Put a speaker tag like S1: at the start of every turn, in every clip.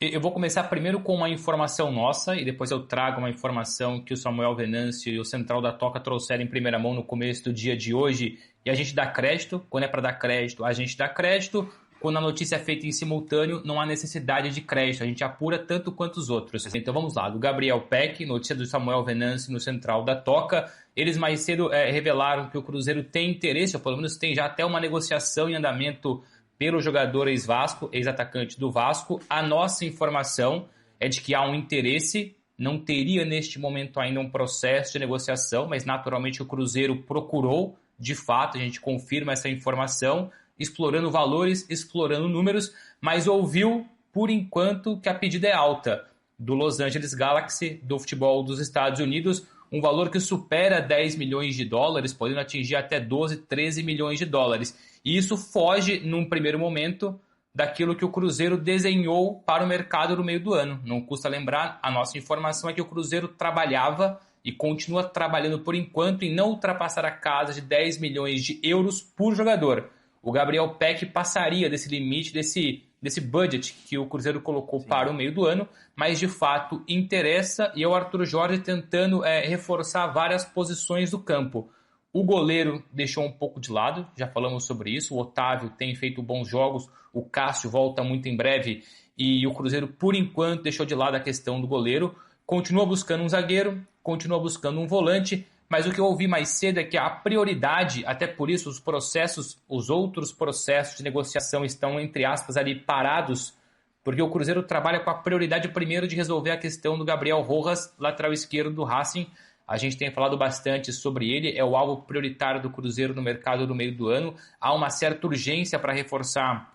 S1: Eu vou começar primeiro com uma informação nossa e depois eu trago uma informação que o Samuel Venâncio e o Central da Toca trouxeram em primeira mão no começo do dia de hoje. E a gente dá crédito, quando é para dar crédito, a gente dá crédito. Quando a notícia é feita em simultâneo, não há necessidade de crédito, a gente apura tanto quanto os outros. Então vamos lá, do Gabriel Peck, notícia do Samuel Venâncio no Central da Toca. Eles mais cedo revelaram que o Cruzeiro tem interesse, ou pelo menos tem já até uma negociação em andamento pelo jogador ex-Vasco, ex-atacante do Vasco. A nossa informação é de que há um interesse, não teria neste momento ainda um processo de negociação, mas naturalmente o Cruzeiro procurou, de fato, a gente confirma essa informação, explorando valores, explorando números, mas ouviu, por enquanto, que a pedida é alta do Los Angeles Galaxy, do futebol dos Estados Unidos, um valor que supera 10 milhões de dólares, podendo atingir até 12, 13 milhões de dólares. E isso foge, num primeiro momento, daquilo que o Cruzeiro desenhou para o mercado no meio do ano. Não custa lembrar, a nossa informação é que o Cruzeiro trabalhava e continua trabalhando por enquanto em não ultrapassar a casa de 10 milhões de euros por jogador. O Gabriel Peck passaria desse limite, desse budget que o Cruzeiro colocou para o meio do ano, mas de fato interessa, e é o Arthur Jorge tentando reforçar várias posições do campo. O goleiro deixou um pouco de lado, já falamos sobre isso, o Otávio tem feito bons jogos, o Cássio volta muito em breve, e o Cruzeiro, por enquanto, deixou de lado a questão do goleiro, continua buscando um zagueiro, continua buscando um volante, mas o que eu ouvi mais cedo é que a prioridade, até por isso os outros processos de negociação estão, entre aspas, ali parados, porque o Cruzeiro trabalha com a prioridade primeiro de resolver a questão do Gabriel Rojas, lateral esquerdo do Racing. A gente tem falado bastante sobre ele, é o alvo prioritário do Cruzeiro no mercado no meio do ano. Há uma certa urgência para reforçar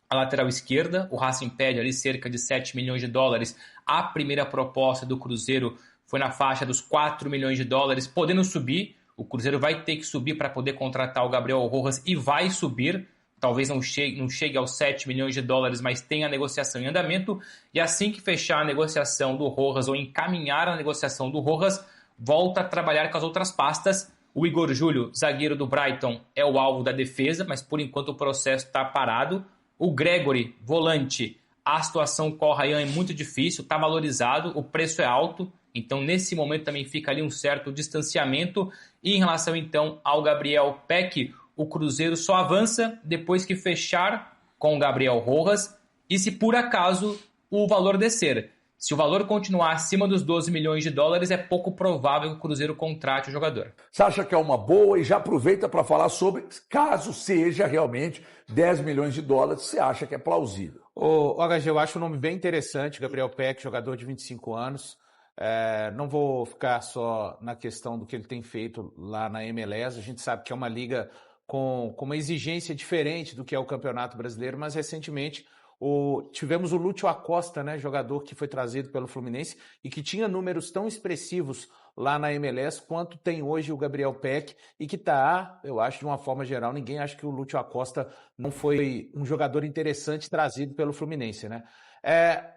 S1: a lateral esquerda, o Racing pede ali cerca de 7 milhões de dólares. A primeira proposta do Cruzeiro foi na faixa dos 4 milhões de dólares, podendo subir. O Cruzeiro vai ter que subir para poder contratar o Gabriel Rojas e vai subir. Talvez não chegue aos 7 milhões de dólares, mas tem a negociação em andamento. E assim que fechar a negociação do Rojas ou encaminhar a negociação do Rojas, volta a trabalhar com as outras pastas. O Igor Júlio, zagueiro do Brighton, é o alvo da defesa, mas por enquanto o processo está parado. O Gregory, volante, a situação com o Ryan é muito difícil, está valorizado, o preço é alto. Então, nesse momento também fica ali um certo distanciamento. E em relação, então, ao Gabriel Peck, o Cruzeiro só avança depois que fechar com o Gabriel Rojas e se por acaso o valor descer. Se o valor continuar acima dos 12 milhões de dólares, é pouco provável que o Cruzeiro contrate o jogador.
S2: Você acha que é uma boa e já aproveita para falar sobre, caso seja realmente 10 milhões de dólares, você acha que é plausível?
S3: O HG, eu acho o nome bem interessante, Gabriel Peck, jogador de 25 anos. Não vou ficar só na questão do que ele tem feito lá na MLS, a gente sabe que é uma liga com uma exigência diferente do que é o Campeonato Brasileiro, mas recentemente tivemos o Lúcio Acosta, né, jogador que foi trazido pelo Fluminense e que tinha números tão expressivos lá na MLS quanto tem hoje o Gabriel Peck e que eu acho de uma forma geral, ninguém acha que o Lúcio Acosta não foi um jogador interessante trazido pelo Fluminense, né?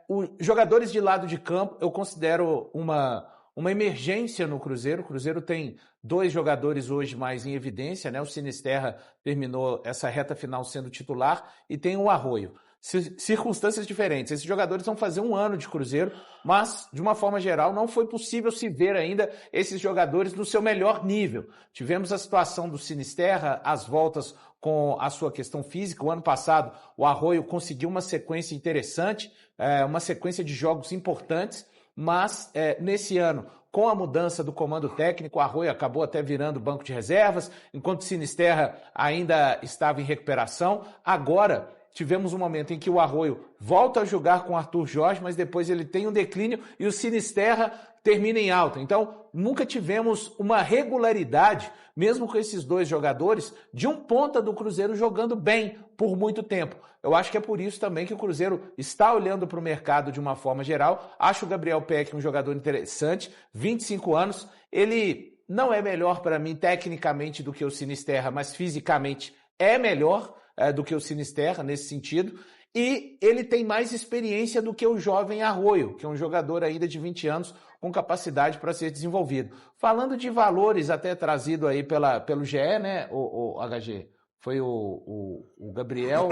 S3: Os jogadores de lado de campo eu considero uma emergência no Cruzeiro. O Cruzeiro tem 2 jogadores hoje mais em evidência, né? O Sinisterra terminou essa reta final sendo titular e tem o Arroio. Circunstâncias diferentes. Esses jogadores vão fazer 1 ano de Cruzeiro, mas, de uma forma geral, não foi possível se ver ainda esses jogadores no seu melhor nível. Tivemos a situação do Sinisterra, as voltas com a sua questão física. O ano passado, o Arroio conseguiu uma sequência interessante, uma sequência de jogos importantes, mas nesse ano, com a mudança do comando técnico, o Arroio acabou até virando banco de reservas, enquanto o Sinisterra ainda estava em recuperação. Agora, tivemos um momento em que o Arroio volta a jogar com o Arthur Jorge, mas depois ele tem um declínio e o Sinisterra termina em alta. Então, nunca tivemos uma regularidade, mesmo com esses 2 jogadores, de um ponta do Cruzeiro jogando bem por muito tempo. Eu acho que é por isso também que o Cruzeiro está olhando para o mercado de uma forma geral. Acho o Gabriel Peck um jogador interessante, 25 anos. Ele não é melhor para mim tecnicamente do que o Sinisterra, mas fisicamente é melhor do que o Sinisterra nesse sentido, e ele tem mais experiência do que o jovem Arroio, que é um jogador ainda de 20 anos com capacidade para ser desenvolvido. Falando de valores até trazido aí pelo GE, né, o HG, foi o Gabriel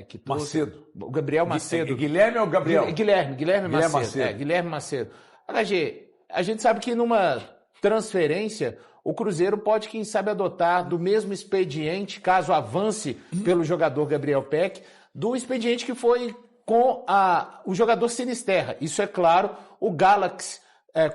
S3: que trouxe...
S2: Macedo.
S3: O Gabriel Macedo.
S2: Guilherme ou Gabriel?
S3: Guilherme Macedo. Guilherme Macedo. HG, a gente sabe que numa transferência, o Cruzeiro pode, quem sabe, adotar do mesmo expediente, caso avance pelo jogador Gabriel Peck, do expediente que foi com o jogador Sinisterra. Isso é claro, o Galaxy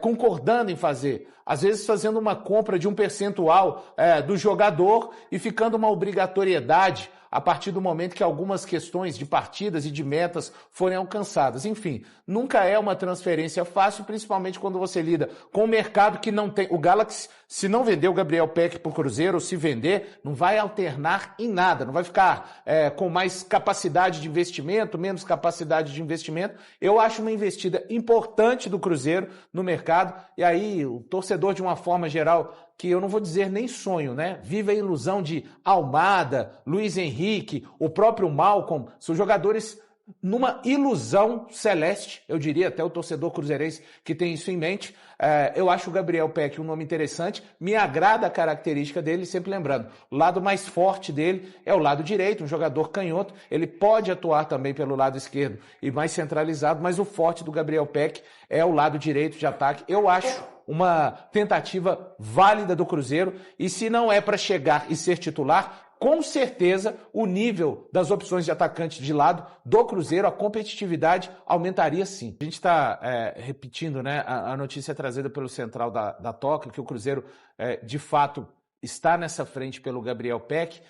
S3: concordando em fazer. Às vezes fazendo uma compra de um percentual do jogador e ficando uma obrigatoriedade a partir do momento que algumas questões de partidas e de metas forem alcançadas. Enfim, nunca é uma transferência fácil, principalmente quando você lida com um mercado que não tem... O Galaxy, se não vender o Gabriel Peck para o Cruzeiro, ou se vender, não vai alternar em nada, não vai ficar com mais capacidade de investimento, menos capacidade de investimento. Eu acho uma investida importante do Cruzeiro no mercado, e aí o torcedor, de uma forma geral, que eu não vou dizer nem sonho, né? Vive a ilusão de Almada, Luiz Henrique, o próprio Malcom, são jogadores numa ilusão celeste, eu diria, até o torcedor cruzeirense que tem isso em mente. Eu acho o Gabriel Peck um nome interessante, me agrada a característica dele, sempre lembrando, o lado mais forte dele é o lado direito, um jogador canhoto, ele pode atuar também pelo lado esquerdo e mais centralizado, mas o forte do Gabriel Peck é o lado direito de ataque. Eu acho uma tentativa válida do Cruzeiro, e se não é para chegar e ser titular, com certeza o nível das opções de atacante de lado do Cruzeiro, a competitividade aumentaria sim. A gente está repetindo, né, a notícia trazida pelo Central da Toca, que o Cruzeiro de fato está nessa frente pelo Gabriel Peck.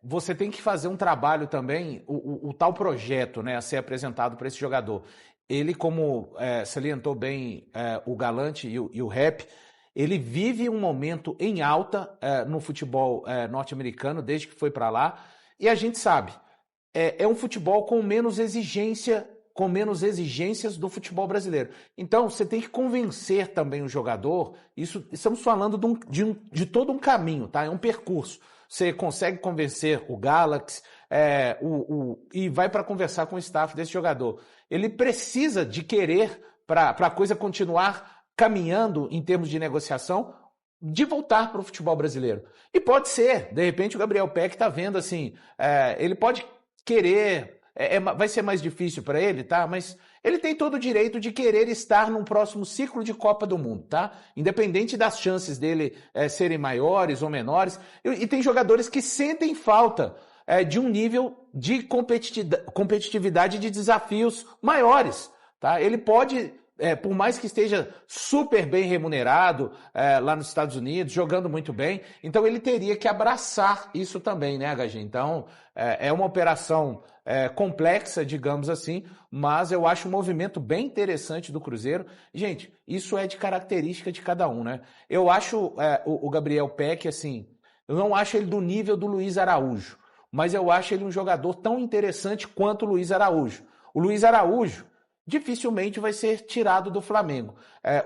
S3: Você tem que fazer um trabalho também, o tal projeto, né, a ser apresentado para esse jogador. Ele, como salientou bem o Galante e o Rep, ele vive um momento em alta no futebol norte-americano, desde que foi para lá, e a gente sabe, é um futebol com menos exigência, com menos exigências do futebol brasileiro. Então, você tem que convencer também o jogador, estamos falando de todo um caminho, tá? É um percurso. Você consegue convencer o Galaxy e vai para conversar com o staff desse jogador. Ele precisa de querer, para a coisa continuar caminhando em termos de negociação, de voltar para o futebol brasileiro. E pode ser, de repente o Gabriel Peck está vendo assim, ele pode querer, vai ser mais difícil para ele, tá? Mas ele tem todo o direito de querer estar num próximo ciclo de Copa do Mundo, tá? Independente das chances dele serem maiores ou menores. E tem jogadores que sentem falta de um nível de competitividade de desafios maiores, tá? Ele pode, por mais que esteja super bem remunerado lá nos Estados Unidos, jogando muito bem, então ele teria que abraçar isso também, né, HG? Então, é uma operação complexa, digamos assim, mas eu acho um movimento bem interessante do Cruzeiro. Gente, isso é de característica de cada um, né? Eu acho o Gabriel Peck, assim, eu não acho ele do nível do Luiz Araújo, mas eu acho ele um jogador tão interessante quanto o Luiz Araújo. O Luiz Araújo dificilmente vai ser tirado do Flamengo.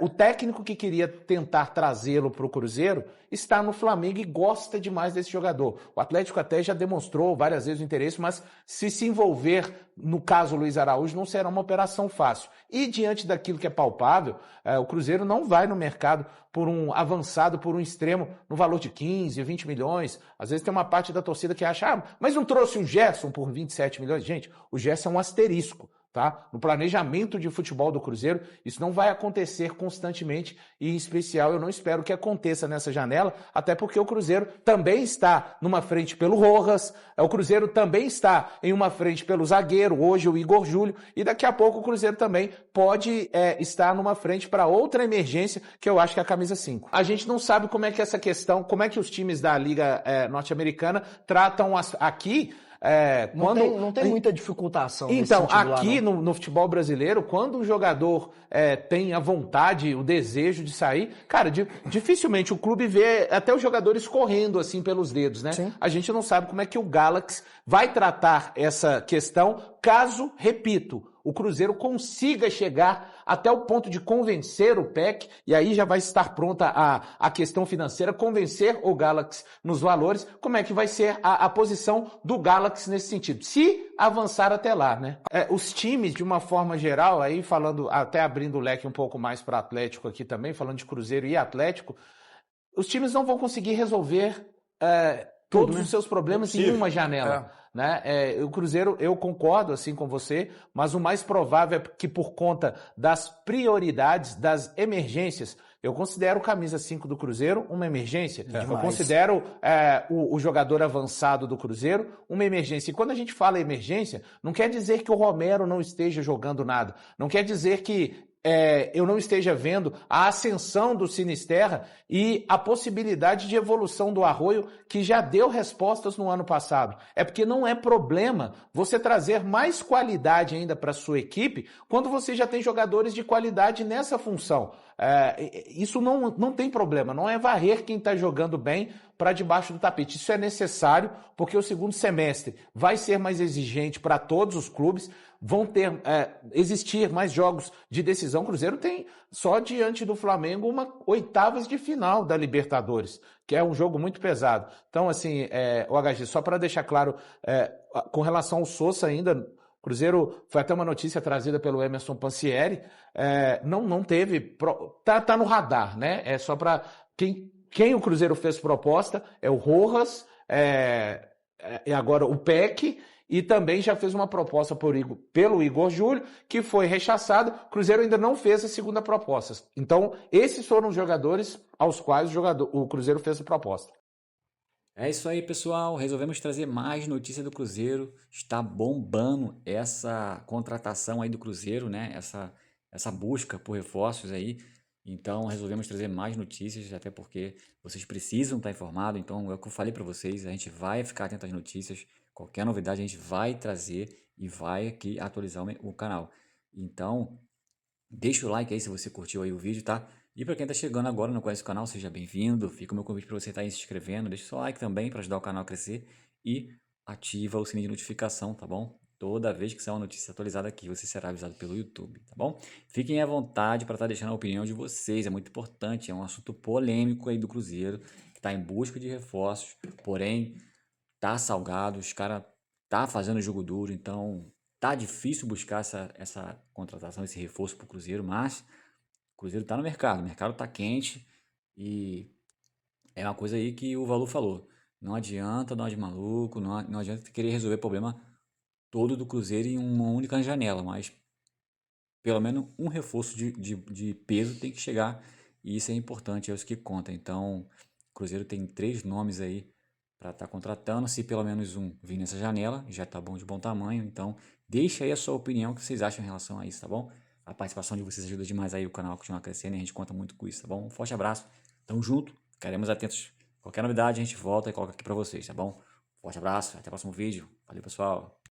S3: O técnico que queria tentar trazê-lo para o Cruzeiro está no Flamengo e gosta demais desse jogador. O Atlético até já demonstrou várias vezes o interesse, mas se envolver, no caso Luiz Araújo, não será uma operação fácil. E diante daquilo que é palpável, o Cruzeiro não vai no mercado por um avançado, por um extremo, no valor de 15, 20 milhões. Às vezes tem uma parte da torcida que acha, mas não trouxe o Gerson por 27 milhões. Gente, o Gerson é um asterisco. Tá? No planejamento de futebol do Cruzeiro, isso não vai acontecer constantemente e, em especial, eu não espero que aconteça nessa janela, até porque o Cruzeiro também está numa frente pelo Rojas, o Cruzeiro também está em uma frente pelo zagueiro, hoje o Igor Júlio, e daqui a pouco o Cruzeiro também pode estar numa frente para outra emergência, que eu acho que é a camisa 5. A gente não sabe como é que essa questão, como é que os times da Liga Norte-Americana tratam aqui.
S4: Não tem muita dificultação.
S3: Então,
S4: nesse sentido
S3: aqui
S4: lá,
S3: no futebol brasileiro, quando o jogador tem a vontade, o desejo de sair, cara, dificilmente o clube vê até os jogadores correndo assim pelos dedos, né?
S4: Sim.
S3: A gente não sabe como é que o Galaxy vai tratar essa questão, caso, repito, o Cruzeiro consiga chegar até o ponto de convencer o PEC, e aí já vai estar pronta a questão financeira, convencer o Galaxy nos valores, como é que vai ser a posição do Galaxy nesse sentido, se avançar até lá, né? Os times, de uma forma geral, aí falando, até abrindo o leque um pouco mais para Atlético aqui também, falando de Cruzeiro e Atlético, os times não vão conseguir resolver todos os seus problemas em uma janela. né? O Cruzeiro, eu concordo assim com você, mas o mais provável é que por conta das prioridades, das emergências, eu considero o camisa 5 do Cruzeiro uma emergência. Eu considero o jogador avançado do Cruzeiro uma emergência. E quando a gente fala emergência, não quer dizer que o Romero não esteja jogando nada. Não quer dizer que eu não esteja vendo a ascensão do Sinisterra e a possibilidade de evolução do Arroio, que já deu respostas no ano passado. É porque não é problema você trazer mais qualidade ainda para a sua equipe quando você já tem jogadores de qualidade nessa função. Isso não tem problema, não é varrer quem está jogando bem para debaixo do tapete. Isso é necessário porque o segundo semestre vai ser mais exigente para todos os clubes, vão existir mais jogos de decisão. O Cruzeiro tem só diante do Flamengo uma oitavas de final da Libertadores, que é um jogo muito pesado. Então, assim, o HG, só para deixar claro, com relação ao Sousa ainda, Cruzeiro, foi até uma notícia trazida pelo Emerson Pansieri, não teve, tá no radar, né? É só para quem o Cruzeiro fez proposta é o Rojas, e agora o Peck, e também já fez uma proposta pelo Igor Júlio, que foi rechaçado. O Cruzeiro ainda não fez a segunda proposta. Então, esses foram os jogadores aos quais o Cruzeiro fez a proposta.
S5: É isso aí, pessoal. Resolvemos trazer mais notícia do Cruzeiro. Está bombando essa contratação aí do Cruzeiro, né? Essa busca por reforços aí. Então, resolvemos trazer mais notícias, até porque vocês precisam estar informados. Então, é o que eu falei para vocês, a gente vai ficar atento às notícias. Qualquer novidade a gente vai trazer e vai aqui atualizar o canal. Então, deixa o like aí se você curtiu aí o vídeo, tá? E para quem tá chegando agora e não conhece o canal, seja bem-vindo. Fica o meu convite para você estar aí se inscrevendo. Deixa o seu like também para ajudar o canal a crescer. E ativa o sininho de notificação, tá bom? Toda vez que sair uma notícia atualizada aqui, você será avisado pelo YouTube, tá bom? Fiquem à vontade para estar deixando a opinião de vocês. É muito importante, é um assunto polêmico aí do Cruzeiro, que está em busca de reforços, porém tá salgado, os caras tá fazendo jogo duro, então tá difícil buscar essa contratação, esse reforço pro Cruzeiro, mas o Cruzeiro tá no mercado, o mercado tá quente e é uma coisa aí que o Valu falou. Não adianta dar de maluco, não adianta querer resolver o problema todo do Cruzeiro em uma única janela, mas pelo menos um reforço de peso tem que chegar e isso é importante, é isso que conta. Então, o Cruzeiro tem 3 nomes aí para estar contratando. Se pelo menos um vir nessa janela, já tá bom, de bom tamanho. Então, deixa aí a sua opinião, o que vocês acham em relação a isso, tá bom? A participação de vocês ajuda demais aí o canal a continuar crescendo e a gente conta muito com isso, tá bom? Um forte abraço, tamo junto, ficaremos atentos. Qualquer novidade a gente volta e coloca aqui para vocês, tá bom? Forte abraço, até o próximo vídeo. Valeu, pessoal!